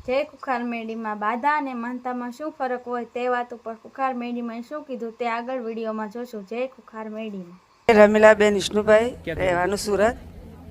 જય કુખાર મેડીમાં બાધા અને માનતામાં શું ફરક હોય તે વાત ઉપર કુખાર મેડીમાં શું કીધું તે આગળ વિડીયોમાં જોશું. જય કુખાર મેડીમાં. રમીલાબેન વિષ્ણુભાઈ, રહેવાનું સુરત,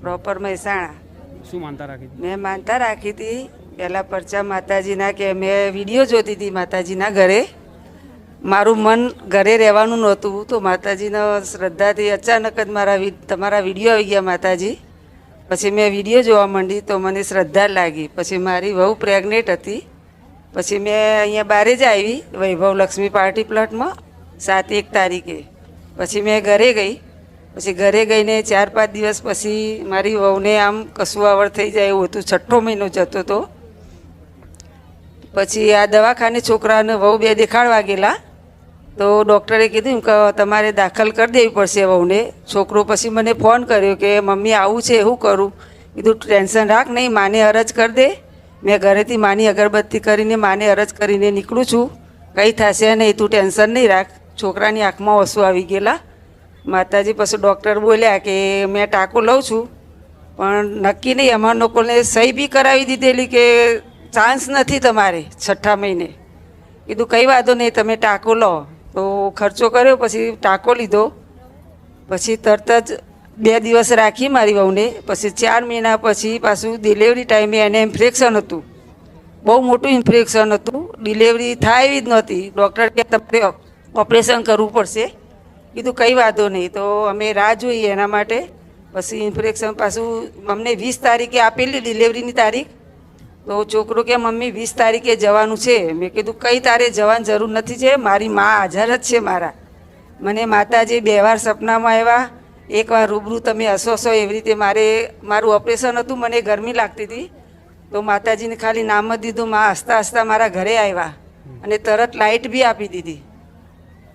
પ્રોપર મહેસાણા. શું માનતા રાખી? મેં માનતા રાખી હતી પહેલા પરચા માતાજીના કે મેં વિડીયો જોતી હતી માતાજીના ઘરે. મારું મન ઘરે રહેવાનું નહોતું તો માતાજીના શ્રદ્ધાથી અચાનક જ તમારા વિડીયો આવી ગયા માતાજી. પછી મેં વિડીયો જોવા માંડી તો મને શ્રદ્ધા લાગી. પછી મારી વહુ પ્રેગ્નેન્ટ હતી. પછી મેં અહીંયા બારે જ આવી વૈભવ લક્ષ્મી પાર્ટી પ્લોટમાં 7-1 તારીખે. પછી મેં ઘરે ગઈ. પછી ઘરે ગઈને 4-5 દિવસ પછી મારી વહુને આમ કસુવાવડ થઈ જાય એવું હતું. 6ઠ્ઠો મહિનો જતો હતો. પછી આ દવાખાને છોકરાને વહુ 2 દેખાડવા ગયેલા તો ડૉક્ટરે કીધું કે તમારે દાખલ કરી દેવી પડશે વહુને. છોકરો પછી મને ફોન કર્યો કે મમ્મી આવું છે શું કરું? કીધું ટેન્શન રાખ નહીં, માને અરજ કરી દે. મેં ઘરેથી માની અગરબત્તી કરીને માને અરજ કરીને નીકળું છું, કંઈ થશે નહીં, તું ટેન્શન નહીં રાખ. છોકરાની આંખમાં ઓસુ આવી ગયેલા. માતાજી પછી ડૉક્ટર બોલ્યા કે મેં ટાંકો લઉં છું પણ નક્કી નહીં. અમારા લોકોને સહી બી કરાવી દીધેલી કે ચાન્સ નથી તમારે 6ઠ્ઠા મહિને. કીધું કંઈ વાંધો નહીં, તમે ટાંકો લો. તો ખર્ચો કર્યો, પછી ટાંકો લીધો. પછી તરત જ 2 દિવસ રાખી મારી વહુને. પછી 4 મહિના પછી પાછું ડિલિવરી ટાઈમે એને ઇન્ફેક્શન હતું, બહુ મોટું ઇન્ફેક્શન હતું. ડિલિવરી થાય એવી જ નહોતી. ડૉક્ટર કે તમારે ઓપરેશન કરવું પડશે. કીધું કંઈ વાંધો નહીં. તો અમે રાહ જોઈએ એના માટે. પછી ઇન્ફેક્શન પાછું અમને 20 તારીખે આપેલી ડિલિવરીની તારીખ. તો છોકરો કે મમ્મી 20 તારીખે જવાનું છે. મેં કીધું કંઈ તારે જવાની જરૂર નથી છે, મારી મા હાજર જ છે મારા. મને માતાજી 2 વાર સપનામાં આવ્યા, 1 વાર રૂબરૂ તમે હસો એવી રીતે. મારું ઓપરેશન હતું, મને ગરમી લાગતી હતી તો માતાજીને ખાલી નામ જ દીધું. મા હસતા હસતા મારા ઘરે આવ્યા અને તરત લાઇટ બી આપી દીધી.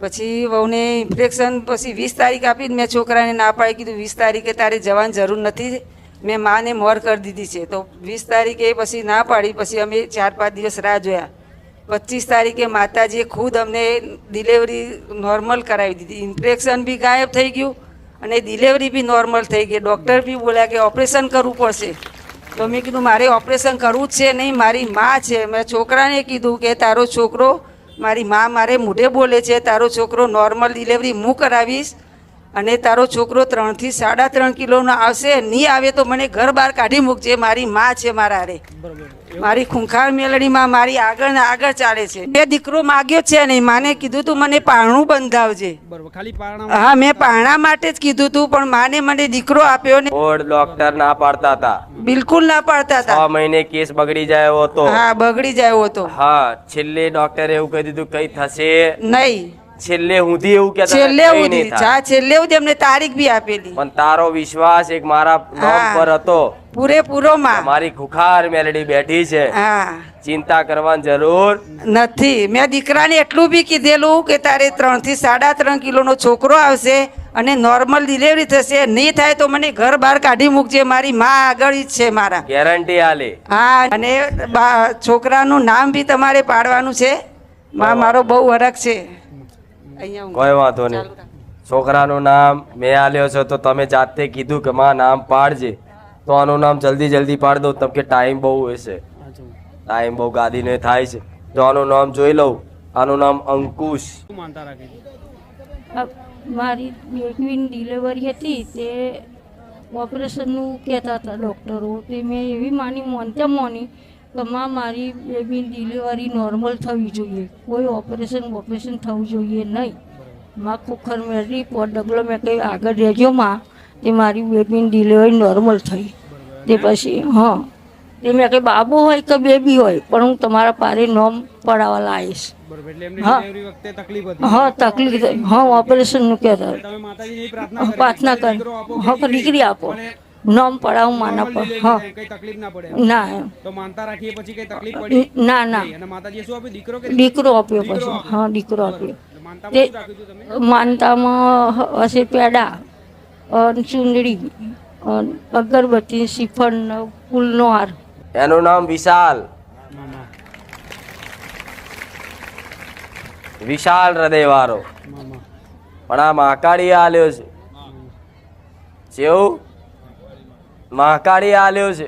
પછી વહુને ઇન્ફેક્શન પછી 20 તારીખ આપી. મેં છોકરાને ના પાડી, કીધું 20 તારીખે તારે જવાની જરૂર નથી, મેં માને મોર કરી દીધી છે. તો 20 તારીખે પછી ના પાડી. પછી અમે 4-5 દિવસ રાહ જોયા. 25 તારીખે માતાજીએ ખુદ અમને ડિલિવરી નોર્મલ કરાવી દીધી. ઇન્ફેક્શન બી ગાયબ થઈ ગયું અને ડિલિવરી બી નોર્મલ થઈ ગઈ. ડૉક્ટર બી બોલ્યા કે ઓપરેશન કરવું પડશે. તો મેં કીધું મારે ઓપરેશન કરવું જ છે નહીં, મારી મા છે. મેં છોકરાને કીધું કે તારો છોકરો, મારી મા મારે મોઢે બોલે છે, તારો છોકરો નોર્મલ ડિલિવરી હું કરાવીશ અને તારો છોકરો 3 થી 3.5 કિલોનો આવશે. નહીં આવે તો મને ઘર બહાર કાઢી મૂકજે. મારી મા છે મારા હારે, મારી ખૂંખાર મેલડીમાં મારી આગળ ને આગળ ચાલે છે. મેં દીકરો માગ્યો છે નહીં, માને કીધું તું મને પારણું બંધાવજે. હા, મેં પારણા માટે જ કીધું તું પણ માને મને દીકરો આપ્યો ને. ડોક્ટર ના પાડતા હતા, બિલકુલ ના પાડતા હતા. 6 મહિને કેસ બગડી જાય હતો. હા, બગડી જાય હતો. હા, છેલ્લે ડોક્ટરે એવું કહી દીધું કઈ થશે નહીં. છેલ્લે સુધી એવું કે છેલ્લે સુધી એમને તારીખ બી આપેલી. પણ તારો વિશ્વાસ એક મારા નામ પર હતો પૂરેપૂરો. માં મારી ખુખાર મેલડી બેઠી છે, હા, ચિંતા કરવાની જરૂર નથી. મેં દીકરાને એટલું બી કીધેલું કે તારે 3 થી 3.5 કિલોનો છોકરો આવશે અને નોર્મલ ડિલિવરી થશે. નહીં થાય તો મને ઘર બહાર કાઢી મૂકજે. મારી મા આગળ જ છે મારા, ગેરંટી આલે. હા, અને છોકરાનું નામ બી તમારે પાડવાનું છે. માં મારો બહુ હરખ છે. કોઈ વાંધો નહીં. છોકરાનું નામ મેં આલ્યો છો તો તમે જાતે કીધું કે માં નામ પાડજે, તો આનું નામ જલ્દી પાડ દઉં. તમ કે ટાઈમ બહુ હશે, ટાઈમ બહુ ગાદીને થાય છે. જો આનું નામ જોઈ લઉં. આનું નામ અંકુશ. મારી બેબીની ડિલિવરી હતી તે ઓપરેશનનું કહેતા હતા ડૉક્ટરો. તે મેં એવી માની કે મારી બેબીની ડિલિવરી નોર્મલ થવી જોઈએ, કોઈ ઓપરેશન થવું જોઈએ નહીં. માં ખુખર મેળવી ડગલો મેં કંઈ આગળ રહેજો માં, તે મારી બેબીની ડિલિવરી નોર્મલ થઈ. તે પછી તે મેં કંઈ બાબુ હોય કે બેબી હોય પણ હું તમારા પારે નોમ પડાવવા લાવીશ. તકલીફ થઈ. ઓપરેશનનું કહેતા પ્રાર્થના કરી દીકરી આપો, નોમ પડાવું માના પર. ના દીકરો આપ્યો પછી. હા, દીકરો આપ્યો. તે માનતામાં હશે પેડા, ચૂંદડી, અગરબત્તી, શ્રીફળ, ફૂલનો હાર. એનું નામ વિશાલ. વિશાલ હૃદય વાળો. પણ આ મહાકાળી આલ્યો છે. જેવું મહાકાળી આલ્યો છે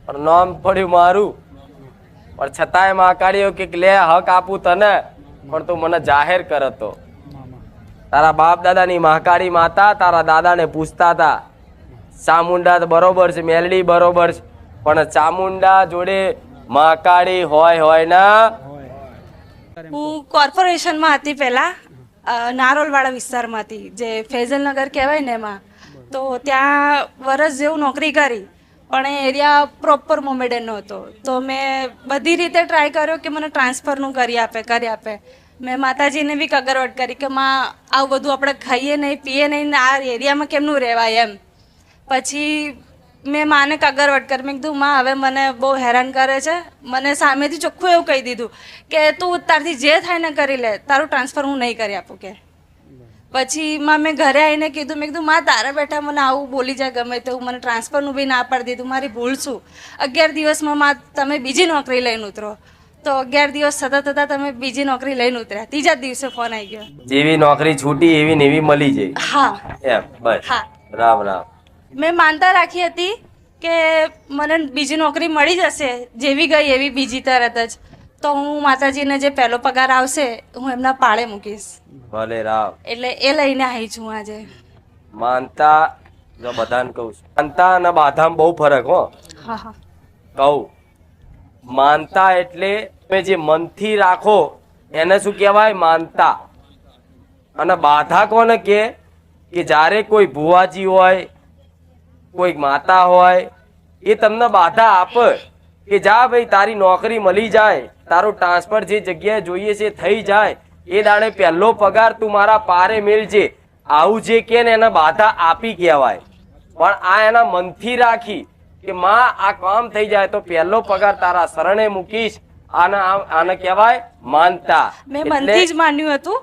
પણ નામ પડ્યું મારું પણ છતાંય મહાકાળીઓ કે લે હક આપું તને, પણ તું મને જાહેર કરતો. તારા બાપ દાદાની મહાકાળી માતા તારા દાદાને પૂછતા હતા, ચામુંડા તો બરોબર છે, મેલડી બરોબર છે, પણ ચામુંડા જોડે મહાકાળી હોય ના. હું કોર્પોરેશનમાં હતી પહેલાં, નારોલવાળા વિસ્તારમાં હતી, જે ફેઝલનગર કહેવાય ને એમાં. તો ત્યાં વરસ જેવું નોકરી કરી, પણ એ એરિયા પ્રોપર મોમેડનનો હતો. તો મેં બધી રીતે ટ્રાય કર્યો કે મને ટ્રાન્સફરનું કરી આપે. મેં માતાજીને બી કગરવટ કરી કે માં આવું બધું આપણે ખાઈએ નહીં પીએ નહીં, આ એરિયામાં કેમનું રહેવાય એમ. પછી મેં માને કગરવટ કરી. મેં કીધું માં હવે મને બહુ હેરાન કરે છે. મને સામેથી ચોખ્ખું એવું કહી દીધું કે તું તારથી જે થાય ને કરી લે, તારું ટ્રાન્સફર હું નહીં કરી આપું કે. પછી માં મેં ઘરે આવીને કીધું, મેં કીધું માં તારા બેઠા મને આવું બોલી જાય ગમે તેવું, મને ટ્રાન્સફરનું બી ના પાડી દીધું, મારી ભૂલ શું. 11 દિવસમાં માં તમે બીજી નોકરી લઈને ઉતરો. તો 11 દિવસ થતા તમે બીજી નોકરી લઈને ઉતર્યા. ત્રીજા દિવસે ફોન આવી ગયો, જેવી નોકરી છૂટી એવી ને એવી મળી જાય. હા એમ બસ. હા, રામ રામ. મેં માનતા રાખી હતી કે મને બીજી નોકરી મળી જશે, જેવી ગઈ એવી બીજી તરત જ. તો હું માતાજીને જે પહેલો પગાર આવશે હું એમના પાળે મૂકીશ. ભલે રામ. એટલે એ લઈને આવી છું આજે. માનતા જો બધાને કહું છું, માનતા અને બાધામાં બહુ ફરક હો. હા કહું, માનતા એટલે તમે જે મનથી રાખો એને શું કહેવાય? માનતા. અને બાધા કોને કે જ્યારે કોઈ ભુવાજી હોય, કોઈ માતા હોય, એ તમને બાધા આપે કે જા ભાઈ તારી નોકરી મળી જાય, તારું ટ્રાન્સફર જે જગ્યાએ જોઈએ છે થઈ જાય, એ દાડે પહેલો પગાર તું મારા પારે મેળજે, આવું જે કે ને એને બાધા આપી કહેવાય. પણ આ એના મનથી રાખી કે માં આ કામ થઈ જાય તો પહેલો પગાર તારા શરણે મૂકીશ, આને કહેવાય માનતા. મેં મનથી જ માન્યું હતું.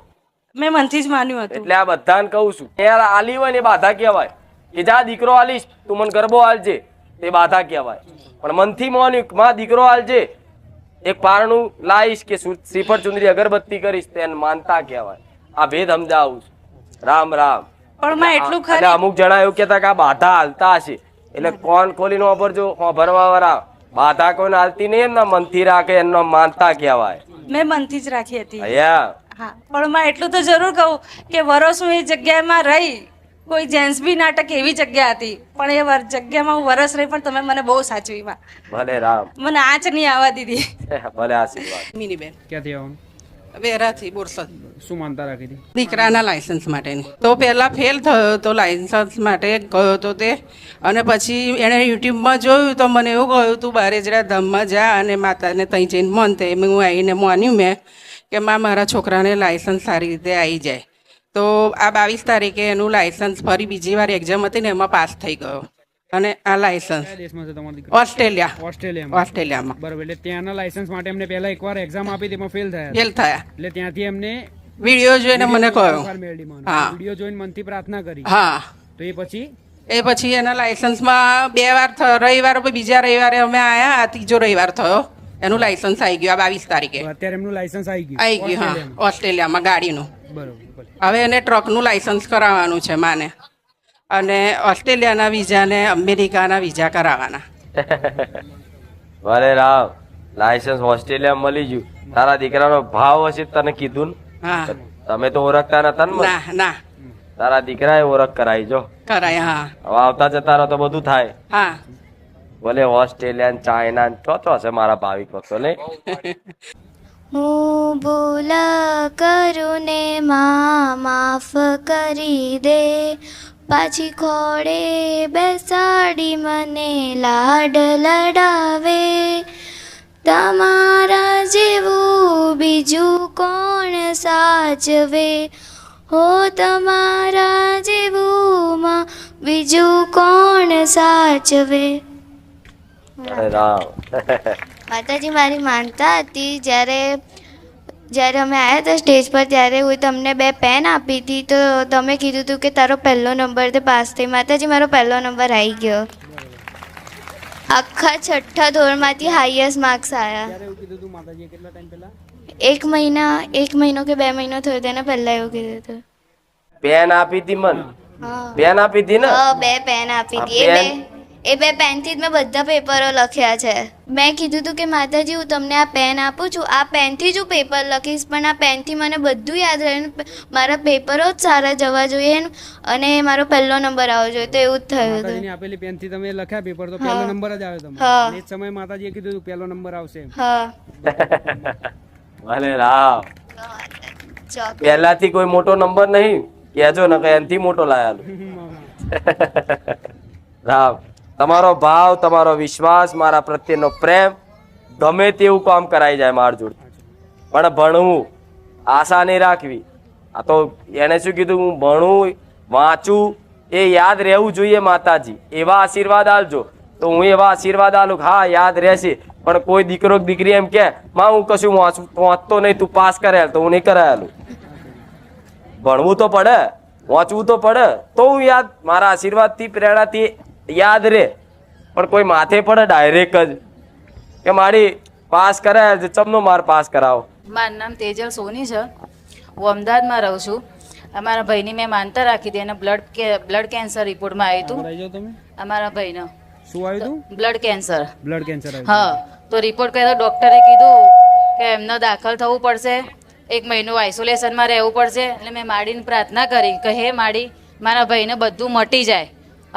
એટલે આ બધાને કહું છું, યાર આલી હોય ને એ બાધા કહેવાય કે જા દીકરો આલીશ તું મને ગરબો આલજે, તે બાધા કહેવાય. પણ મનથી માન્યું માં દીકરો આલજે, એક પારણું લાવીશ કે શ્રીફળ ચુંદરી અગરબત્તી કરીશ, તેને માનતા કહેવાય. આ ભેદ સમજાવું છું. રામ રામ. પણ માં એટલું એટલે ખરી, અમુક જણા એવું કહેતા કે આ બાધા હાલતા હશે, એટલે કોણ ખોલીને વાપરજો, ભરવા વાળા બાધા કોઈને હાલતી નહીં, એમના મનથી રાખે એમનો માનતા કહેવાય. મેં મનથી જ રાખી હતી. અહીંયા હા, પણ માં એટલું તો જરૂર કહું કે વરસ હું એ જગ્યામાં રહી, કોઈ જેન્ટ્સ બી નાટક એવી જગ્યા હતી, પણ એ જગ્યામાં હું વરસ રહી, પણ તમે મને બહુ સાચવી માં. ભલે રામ. મને આંચ નહીં આવવા દીધી. ભલે આશીર્વાદ. મિનીબેન ક્યાંથી આવવાનું? વેરાથી બોરસદ. શું માનતા રાખી હતી? દીકરાના લાયસન્સ માટેની. તો પહેલાં ફેલ થયો તો લાયસન્સ માટે ગયો તો તે, અને પછી એણે યુટ્યુબમાં જોયું તો મને એવું કહ્યું તું બારેજરા ધામમાં જા અને માતાને ત્યાં જઈને માનતે. હું આવીને માન્યું મેં કે મારા છોકરાને લાયસન્સ સારી રીતે આવી જાય. તો આ 22 તારીખે એનું લાયસન્સ ફરી બીજી વાર એક્ઝામ હતી ને એમાં પાસ થઈ ગયો. અને આ લાયસન્સ કયા દેશમાં છે તમારો દીકરો? ઓસ્ટ્રેલિયામાં. બરોબર. એટલે ત્યાંના લાયસન્સ માટે એમને પહેલા એકવાર એક્ઝામ આપી તેમાં ફેલ થયા. એટલે ત્યાંથી એમને વિડીયો જોઈને મને કહ્યું. હા, વિડીયો જોઈને મનથી પ્રાર્થના કરી. હા. તો એ પછી એના લાયસન્સમાં 2 વાર રવિવાર, બીજા રવિવારે અમે આવ્યા, આ ત્રીજો રવિવાર થયો, એનું લાયસન્સ આવી ગયું આ 22 તારીખે. અત્યારે એમનું લાયસન્સ આવી ગયું. હા, ઓસ્ટ્રેલિયામાં ગાડીનું. બરોબર. હવે એને ટ્રકનું લાયસન્સ કરાવવાનું છે માને, અને ઓસ્ટ્રેલિયાના વિઝા ને અમેરિકાના વિઝા કરાવવાના. ભલે રામ. લાયસન્સ ઓસ્ટ્રેલિયા મળી ગયું. તારા દીકરાનો ભાવ હશે તને કીધું ને? હા. તમે તો ઓળખતા નતા ને? ના. તારા દીકરાએ ઓળખ કરાવી જો. કરાય. હા. હવે આવતા જતા રહો તો બધું થાય. હા. ભલે ઓસ્ટ્રેલિયા ચાઇના તો હશે મારા ભાવિક ભક્તો નહીં. હું ભૂલ કરું ને માં માફ કરી દે, પાછી ખોડે બેસાડી મને લાડ લડાવે, તમારા જેવું બીજું કોણ સાચવે, હો તમારા જેવું માં બીજું કોણ સાચવે. માતાજી મારી માનતા હતી, જ્યારે અમે આવ્યા હતા સ્ટેજ પર ત્યારે હું તમને 2 પેન આપી હતી, તો તમે કીધું હતું કે તારો પહેલો નંબર તે પાસ થઈ. માતાજી મારો પહેલો નંબર આવી ગયો. આખા 6ઠ્ઠા ધોરણમાંથી હાઈએસ્ટ માર્ક્સ આવ્યા. 1 મહિનો કે 2 મહિનો થયો તેને પહેલા એવું કીધું હતું. પેન આપી હતી મન? પેન આપી હતી ને? 2 પેન આપી હતી. એ 2 પેનથી જ મેં બધા પેપરો લખ્યા છે. મેં કીધું હતું કે માતાજી હું તમને આ પેન આપું છું, આ પેનથી જ હું પેપર લખીશ, પણ આ પેનથી મને બધું યાદ રહે, મારા પેપરો જ સારા જવા જોઈએ અને મારો પહેલો નંબર આવવો જોઈએ. તો એવું જ થયું હતું. માતાજીની આપેલી પેનથી તમે લખ્યા પેપર તો પહેલો નંબર જ આવ્યો તમને. હા. એ જ સમયે માતાજીએ કીધું પહેલો નંબર આવશે. હા. ભલે રામ. પહેલાથી કોઈ મોટો નંબર નહીં કહેજો ને કે એનથી મોટો લાયાલો. રામ, તમારો ભાવ, તમારો વિશ્વાસ, મારા પ્રત્યેનો પ્રેમ ગમે તેવું કામ કરાઈ જાય માર જોડે. પણ ભણવું, આશા નહીં રાખવી. આ તો એને શું કીધું, હું ભણું, વાંચું, એ યાદ રહેવું જોઈએ. માતાજી એવા આશીર્વાદ આલજો. તો હું એવા આશીર્વાદ આલું, હા યાદ રહેશે. પણ કોઈ દીકરો દીકરી એમ કે માં હું કશું વાંચતો નહીં, તું પાસ કરાયેલ, તો હું નહીં કરાયેલું. ભણવું તો પડે, વાંચવું તો પડે, તો હું યાદ, મારા આશીર્વાદથી પ્રેરણાથી યાદ રહે. પણ કોઈ માથે પડે ડાયરેક્ટ જ કે મારી પાસ કરાય, ચમનો માર પાસ કરાવો. મારું નામ તેજલ સોની છે. હું અમદાવાદમાં રહું છું. અમારા ભાઈની મેં માનતા રાખી હતી, એને બ્લડ કેન્સર રિપોર્ટમાં આવ્યું હતું. અમારા ભાઈને શું આવ્યું હતું? Blood cancer. Blood cancer. હા, તો રિપોર્ટ કર્યો, ડોક્ટરે કીધું કે એમને દાખલ થવું પડશે, 1 મહિનો આઇસોલેશનમાં રહેવું પડશે. એટલે મેં માડીને પ્રાર્થના કરી કે હે માડી, મારા ભાઈને બધું મટી જાય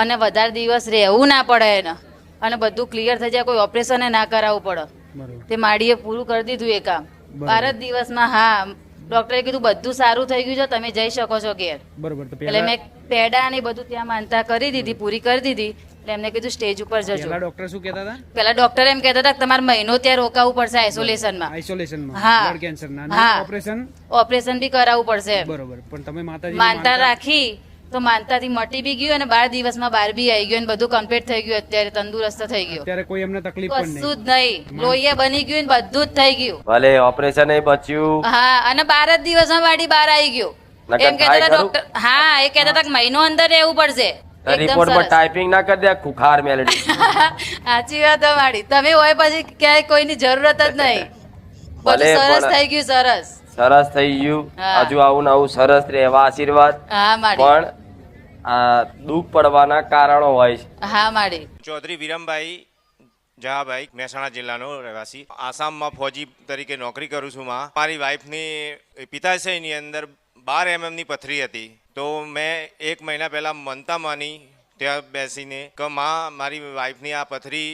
અને વધારે દિવસ રહેવું ના પડે એને, અને બધું ક્લિયર થઈ જાય, કોઈ ઓપરેશન ના કરાવવું પડે. તે માડીએ પૂરું કરી દીધું એ કામ 12 દિવસમાં. હા, ડોક્ટરે કીધું બધું સારું થઈ ગયું છે, તમે જઈ શકો છો ઘેર. બરોબર. એટલે મેં પેડા ને બધું ત્યાં માનતા કરી દીધી, પૂરી કરી દીધી. એટલે એમને કીધું સ્ટેજ ઉપર જજો. પહેલા ડોક્ટર શું કહેતા હતા? પેલા ડોક્ટર એમ કહેતા હતા કે તમારે મહિનો ત્યાં રોકાવું પડશે આઇસોલેશનમાં. આઇસોલેશનમાં. હા. બ્લડ કેન્સરના. હા. ઓપરેશન બી કરાવવું પડશે. બરોબર. પણ તમે માતાજી માનતા રાખી તો માનતાથી મટી બી ગયું અને 12 દિવસમાં બહાર બી આવી ગયું અને બધું કમ્પ્લીટ થઈ ગયું. અત્યારે તંદુરસ્ત થઈ ગયો. અત્યારે કોઈ એમને તકલીફ પણ નહીં. કશું જ નહીં, લોહીએ બની ગયું ને બધું જ થઈ ગયું. ભલે ઓપરેશન એ બચ્યું. હા, અને 12 જ દિવસમાં બાડી બહાર આવી ગયો. એમ કહેતા હતા ડોક્ટર. હા, એ કહેતા હતા કે મહિનો અંદર રહેવું પડશે. રિપોર્ટમાં ટાઈપિંગ ના કરી દે ખુખાર મેલડી. સાચી વાત તમારી. તમે હોય પછી ક્યાંય કોઈની જરૂરત જ નહીં. બધું સરસ થઈ ગયું. સરસ થઈ ગયું. હજુ આવું ને આવું સરસ રહેવા આશીર્વાદ. હા માડી. પણ આ દુઃખ પડવાના કારણો હોય છે. હા માડી. ચૌધરી વિરમભાઈ જહાભાઈ, મહેસાણા જિલ્લાનો રહેવાસી. આસામમાં ફોજી તરીકે નોકરી કરું છું. મારી વાઈફની પિત્તાશયની અંદર 12 mm ની પથરી હતી. તો મેં 1 મહિના પહેલાં મનતા માની ત્યાં બેસીને કે માં મારી વાઈફની આ પથરી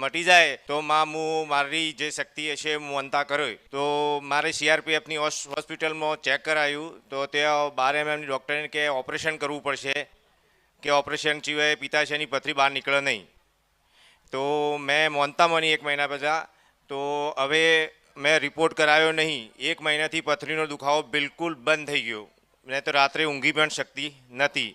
મટી જાય તો માં હું મારી જે શક્તિ હશે હું મનતા કર્યો. તો મારે CRPFની હોસ્પિટલમાં ચેક કરાયું તો ત્યાં 12 mm ની ડૉક્ટરે કે ઓપરેશન કરવું પડશે, કે ઓપરેશન સિવાય પિત્તાશયની પથરી બહાર નીકળે નહીં. તો મેં મનતા માની 1 મહિના પહેલાં. તો હવે મેં રિપોર્ટ કરાયો નહીં. 1 મહિનાથી પથરીનો દુખાવો બિલકુલ બંધ થઈ ગયો. મેં તો રાત્રે ઊંઘી પણ શકતી નથી.